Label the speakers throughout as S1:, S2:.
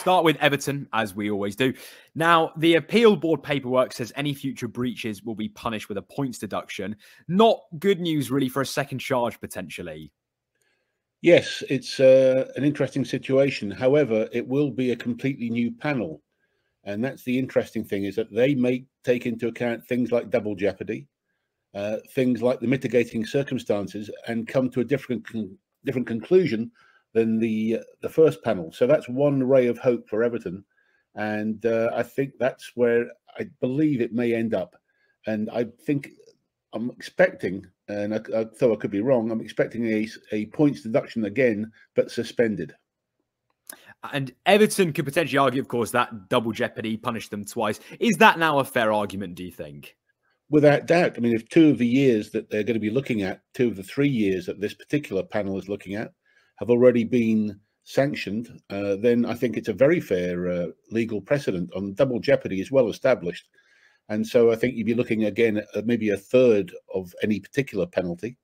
S1: start with Everton, as we always do. Now, the appeal board paperwork says any future breaches will be punished with a points deduction. Not good news, really, for a second charge, potentially.
S2: Yes, it's an interesting situation. However, it will be a completely new panel. And that's the interesting thing, is that they may take into account things like double jeopardy, things like the mitigating circumstances, and come to a different conclusion than the first panel. So that's one ray of hope for Everton. And I think that's where I believe it may end up. And I think I'm expecting, and though I could be wrong, I'm expecting a points deduction again, but suspended.
S1: And Everton could potentially argue, of course, that double jeopardy punished them twice. Is that now a fair argument, do you think?
S2: Without doubt. I mean, if 2 of the years that they're going to be looking at, 2 of the 3 years that this particular panel is looking at, have already been sanctioned, then I think it's a very fair legal precedent. On double jeopardy is well established. And so I think you'd be looking again at maybe a third of any particular penalty.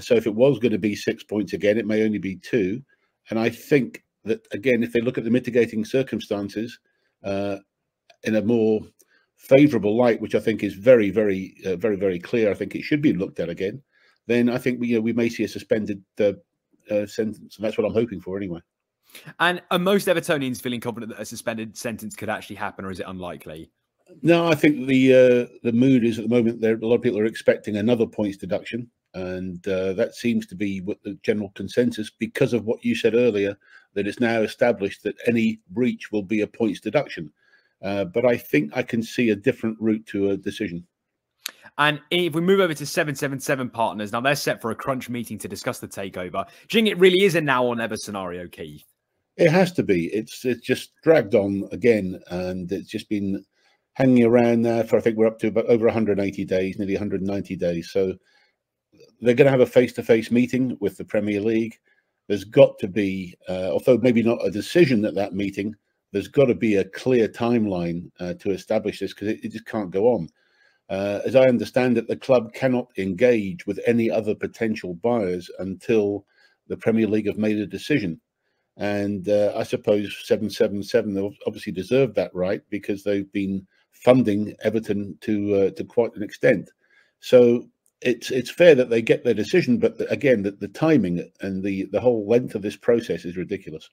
S2: So if it was going to be 6 points again, it may only be 2. And I think that, again, if they look at the mitigating circumstances in a more favourable light, which I think is very, very clear, I think it should be looked at again, then I think we may see a suspended sentence. And that's what I'm hoping for anyway.
S1: And are most Evertonians feeling confident that a suspended sentence could actually happen, or is it unlikely?
S2: No, I think the mood is at the moment there. A lot of people are expecting another points deduction, and that seems to be what the general consensus, because of what you said earlier, that it's now established that any breach will be a points deduction. But I think I can see a different route to a decision.
S1: And if we move over to 777 partners, now they're set for a crunch meeting to discuss the takeover. Do you think it really is a now or never scenario, Keith?
S2: It has to be. It's just dragged on again, and it's just been hanging around there for, I think we're up to about over 180 days, nearly 190 days. So they're going to have a face-to-face meeting with the Premier League. There's got to be, although maybe not a decision at that meeting, there's got to be a clear timeline to establish this, because it just can't go on. As I understand it, the club cannot engage with any other potential buyers until the Premier League have made a decision. And I suppose 777 obviously deserve that right, because they've been funding Everton to quite an extent. So it's fair that they get their decision, but again, the timing and the whole length of this process is ridiculous.